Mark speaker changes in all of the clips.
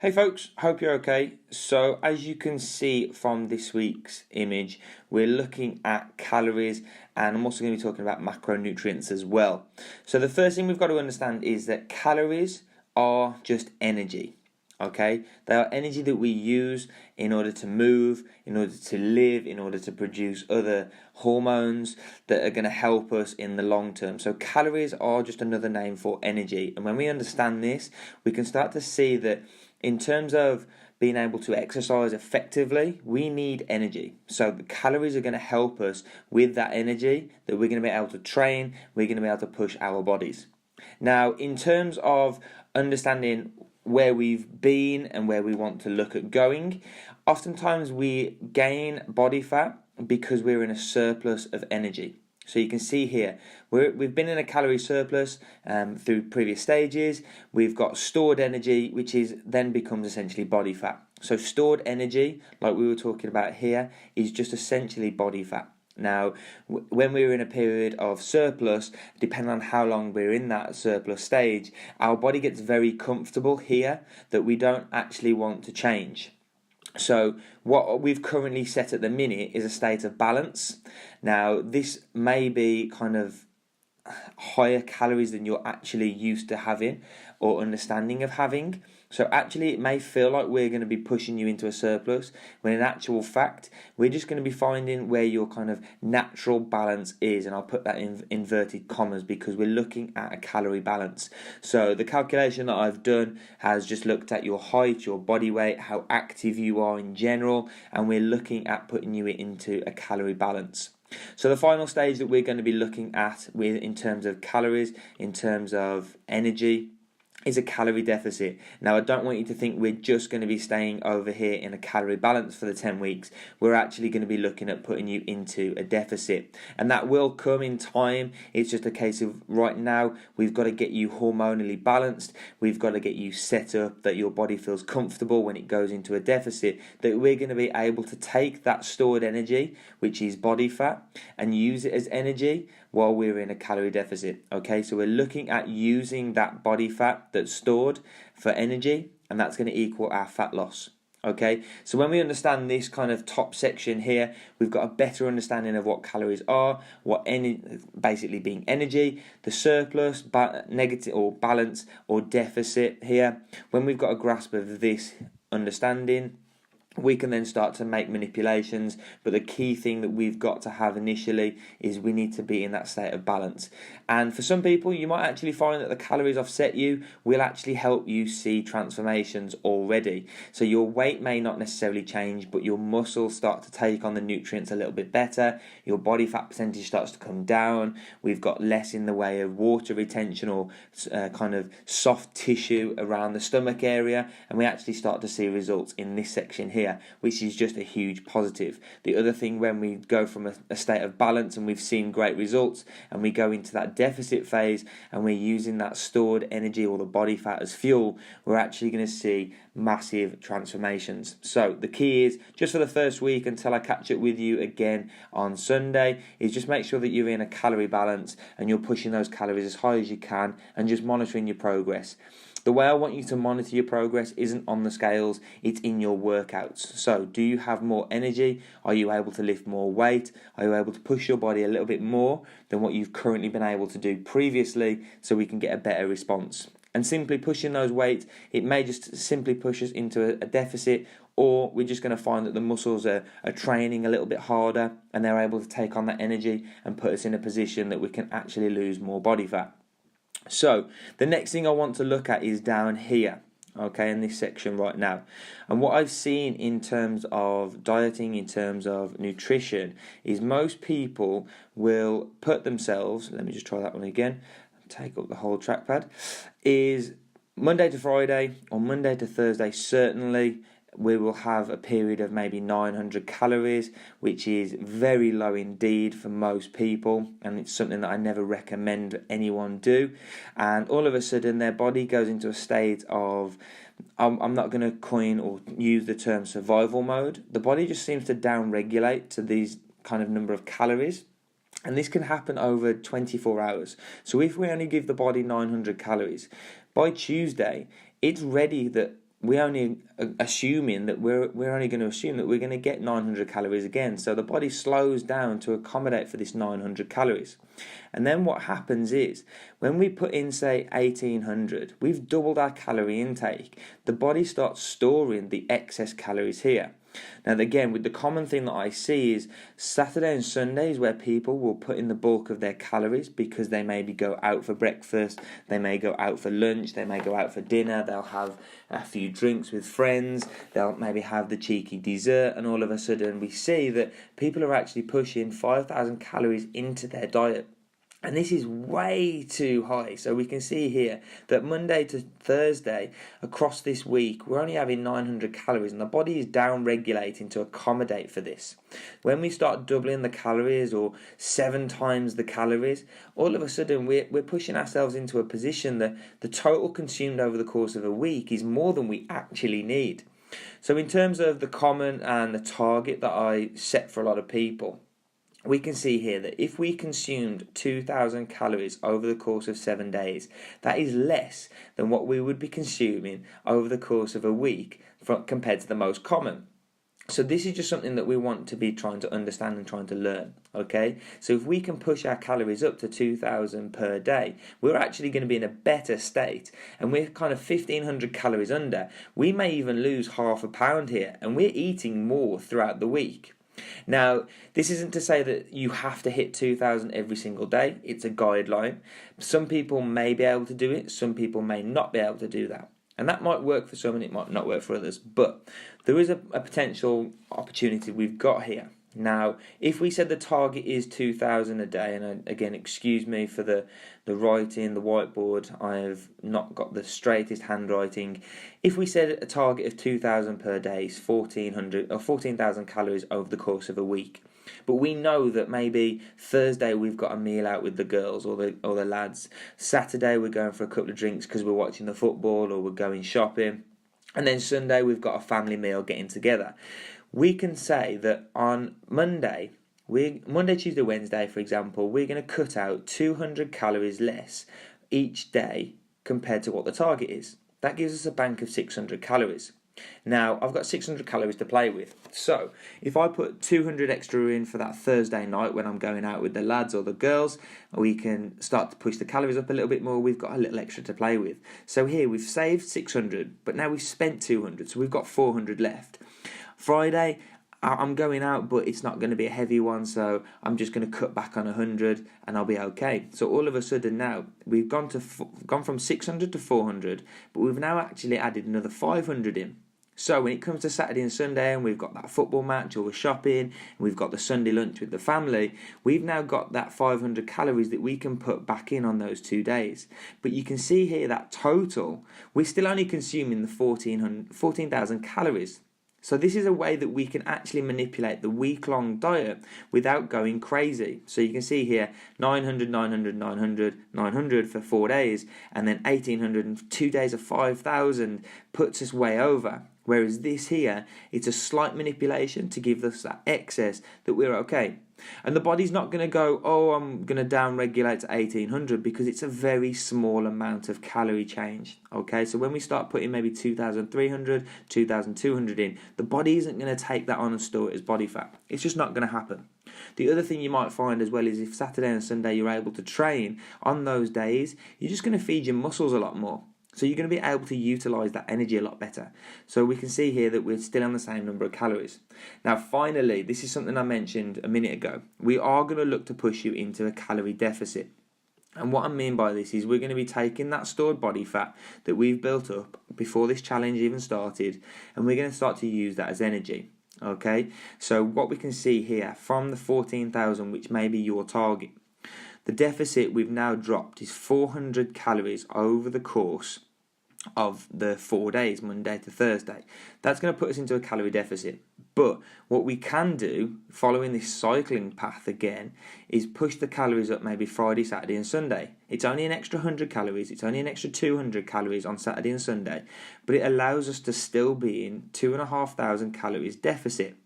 Speaker 1: Hey folks, hope you're okay. So as you can see from this week's image, we're looking at calories, and I'm also going to be talking about macronutrients as well. So the first thing we've got to understand is that calories are just energy. Okay, they are energy that we use in order to move, in order to live, in order to produce other hormones that are going to help us in the long term. So calories are just another name for energy. And when we understand this, we can start to see that in terms of being able to exercise effectively, we need energy. So the calories are going to help us with that energy that we're going to be able to train, we're going to be able to push our bodies. Now, in terms of understanding where we've been and where we want to look at going, oftentimes we gain body fat because we're in a surplus of energy. So you can see here, we've been in a calorie surplus through previous stages. We've got stored energy, which is then becomes essentially body fat. So stored energy, like we were talking about here, is just essentially body fat. Now, when we're in a period of surplus, depending on how long we're in that surplus stage, our body gets very comfortable here that we don't actually want to change. So what we've currently set at the minute is a state of balance. Now, this may be kind of higher calories than you're actually used to having or understanding of having. So actually it may feel like we're going to be pushing you into a surplus, when in actual fact we're just going to be finding where your kind of natural balance is, and I'll put that in inverted commas because we're looking at a calorie balance. So the calculation that I've done has just looked at your height, your body weight, how active you are in general, and we're looking at putting you into a calorie balance. So the final stage that we're going to be looking at in terms of calories, in terms of energy, is a calorie deficit. Now, I don't want you to think we're just going to be staying over here in a calorie balance for the 10 weeks. We're actually going to be looking at putting you into a deficit, and that will come in time. It's just a case of right now we've got to get you hormonally balanced. We've got to get you set up that your body feels comfortable when it goes into a deficit, that we're going to be able to take that stored energy, which is body fat, and use it as energy while we're in a calorie deficit. Okay, so we're looking at using that body fat that's stored for energy, and that's going to equal our fat loss. Okay, so when we understand this kind of top section here, we've got a better understanding of what calories are, basically being energy, the surplus, negative or balance or deficit here. When we've got a grasp of this understanding, we can then start to make manipulations, but the key thing that we've got to have initially is we need to be in that state of balance. And for some people, you might actually find that the calories I've set you will actually help you see transformations already. So your weight may not necessarily change, but your muscles start to take on the nutrients a little bit better. Your body fat percentage starts to come down. We've got less in the way of water retention or kind of soft tissue around the stomach area, and we actually start to see results in this section here, which is just a huge positive. The other thing, when we go from a state of balance and we've seen great results, and we go into that deficit phase and we're using that stored energy or the body fat as fuel, we're actually going to see massive transformations. So the key is, just for the first week until I catch up with you again on Sunday, is just make sure that you're in a calorie balance and you're pushing those calories as high as you can and just monitoring your progress. The way I want you to monitor your progress isn't on the scales, it's in your workouts. So do you have more energy? Are you able to lift more weight? Are you able to push your body a little bit more than what you've currently been able to do previously, so we can get a better response? And simply pushing those weights, it may just simply push us into a deficit, or we're just going to find that the muscles are training a little bit harder and they're able to take on that energy and put us in a position that we can actually lose more body fat. So the next thing I want to look at is down here, okay, in this section right now. And what I've seen in terms of dieting, in terms of nutrition, is most people will put themselves, let me just try that one again, take up the whole trackpad, is Monday to Friday or Monday to Thursday, certainly we will have a period of maybe 900 calories, which is very low indeed for most people, and it's something that I never recommend anyone do. And all of a sudden their body goes into a state of, I'm not going to coin or use the term survival mode. The body just seems to down-regulate to these kind of number of calories. And this can happen over 24 hours. So if we only give the body 900 calories, by Tuesday, it's ready that we only assuming that we're only going to assume that we're going to get 900 calories again. So the body slows down to accommodate for this 900 calories. And then what happens is when we put in, say, 1800, we've doubled our calorie intake. The body starts storing the excess calories here. Now, again, with the common thing that I see is Saturday and Sundays where people will put in the bulk of their calories because they maybe go out for breakfast, they may go out for lunch, they may go out for dinner, they'll have a few drinks with friends, they'll maybe have the cheeky dessert, and all of a sudden we see that people are actually pushing 5,000 calories into their diet. And this is way too high. So we can see here that Monday to Thursday across this week, we're only having 900 calories and the body is down regulating to accommodate for this. When we start doubling the calories or 7 times the calories, all of a sudden we're pushing ourselves into a position that the total consumed over the course of a week is more than we actually need. So in terms of the common and the target that I set for a lot of people, we can see here that if we consumed 2,000 calories over the course of 7 days, that is less than what we would be consuming over the course of a week compared to the most common. So this is just something that we want to be trying to understand and trying to learn, okay? So if we can push our calories up to 2,000 per day, we're actually going to be in a better state, and we're kind of 1,500 calories under. We may even lose half a pound here, and we're eating more throughout the week. Now, this isn't to say that you have to hit 2,000 every single day. It's a guideline. Some people may be able to do it. Some people may not be able to do that. And that might work for some and it might not work for others. But there is a potential opportunity we've got here. Now, if we said the target is 2,000 a day, and again, excuse me for the writing, the whiteboard, I have not got the straightest handwriting. If we said a target of 2,000 per day is 1,400 or 14,000 calories over the course of a week, but we know that maybe Thursday we've got a meal out with the girls or the lads. Saturday we're going for a couple of drinks because we're watching the football or we're going shopping, and then Sunday we've got a family meal getting together. We can say that on Monday, Tuesday, Wednesday, for example, we're going to cut out 200 calories less each day compared to what the target is. That gives us a bank of 600 calories. Now, I've got 600 calories to play with. So, if I put 200 extra in for that Thursday night when I'm going out with the lads or the girls, we can start to push the calories up a little bit more. We've got a little extra to play with. So here, we've saved 600, but now we've spent 200, so we've got 400 left. Friday, I'm going out, but it's not going to be a heavy one, so I'm just going to cut back on 100 and I'll be okay. So all of a sudden now, we've gone from 600 to 400, but we've now actually added another 500 in. So when it comes to Saturday and Sunday and we've got that football match or we're shopping and we've got the Sunday lunch with the family, we've now got that 500 calories that we can put back in on those 2 days. But you can see here that total, we're still only consuming the 14,000 calories. So this is a way that we can actually manipulate the week-long diet without going crazy. So you can see here 900, 900, 900, 900 for 4 days, and then 1,800 and 2 days of 5,000 puts us way over. Whereas this here, it's a slight manipulation to give us that excess that we're okay. And the body's not going to go, oh, I'm going to down-regulate to 1,800 because it's a very small amount of calorie change, okay? So when we start putting maybe 2,300, 2,200 in, the body isn't going to take that on and store it as body fat. It's just not going to happen. The other thing you might find as well is if Saturday and Sunday you're able to train on those days, you're just going to feed your muscles a lot more. So you're going to be able to utilise that energy a lot better. So we can see here that we're still on the same number of calories. Now finally, this is something I mentioned a minute ago. We are going to look to push you into a calorie deficit. And what I mean by this is we're going to be taking that stored body fat that we've built up before this challenge even started, and we're going to start to use that as energy. Okay, so what we can see here from the 14,000, which may be your target, the deficit we've now dropped is 400 calories over the course of the 4 days, Monday to Thursday. That's going to put us into a calorie deficit. But what we can do, following this cycling path again, is push the calories up maybe Friday, Saturday and Sunday. It's only an extra 100 calories, it's only an extra 200 calories on Saturday and Sunday, but it allows us to still be in 2,500 calories deficit.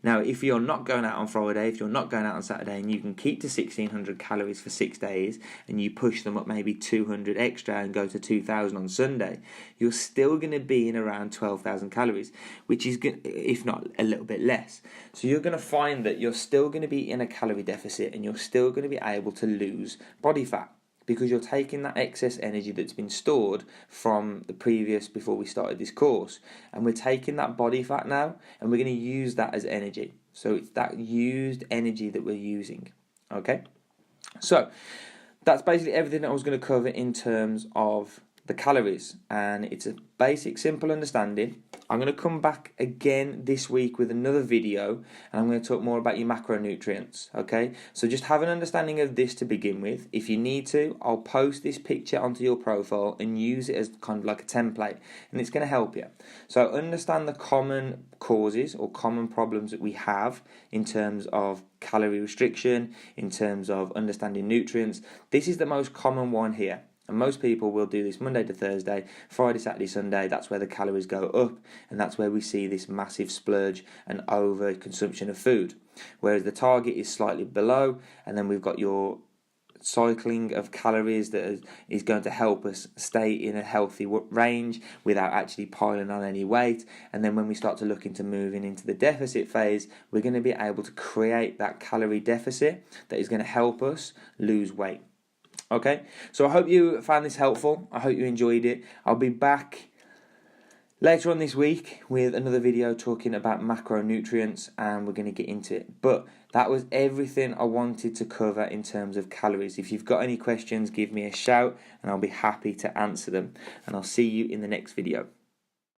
Speaker 1: Now, if you're not going out on Friday, if you're not going out on Saturday, and you can keep to 1,600 calories for 6 days, and you push them up maybe 200 extra and go to 2,000 on Sunday, you're still going to be in around 12,000 calories, which is good, if not a little bit less. So you're going to find that you're still going to be in a calorie deficit, and you're still going to be able to lose body fat, because you're taking that excess energy that's been stored from the previous, before we started this course, and we're taking that body fat now and we're going to use that as energy. So it's that used energy that we're using. Okay, so that's basically everything I was going to cover in terms of the calories, and it's a basic, simple understanding. I'm going to come back again this week with another video, and I'm going to talk more about your macronutrients. Okay, so just have an understanding of this to begin with. If you need to, I'll post this picture onto your profile and use it as kind of like a template, and it's going to help you. So understand the common causes or common problems that we have in terms of calorie restriction, in terms of understanding nutrients. This is the most common one here. And most people will do this Monday to Thursday, Friday, Saturday, Sunday. That's where the calories go up, and that's where we see this massive splurge and over consumption of food. Whereas the target is slightly below, and then we've got your cycling of calories that is going to help us stay in a healthy range without actually piling on any weight. And then when we start to look into moving into the deficit phase, we're going to be able to create that calorie deficit that is going to help us lose weight. Okay, so I hope you found this helpful. I hope you enjoyed it. I'll be back later on this week with another video talking about macronutrients, and we're going to get into it. But that was everything I wanted to cover in terms of calories. If you've got any questions, give me a shout and I'll be happy to answer them. And I'll see you in the next video.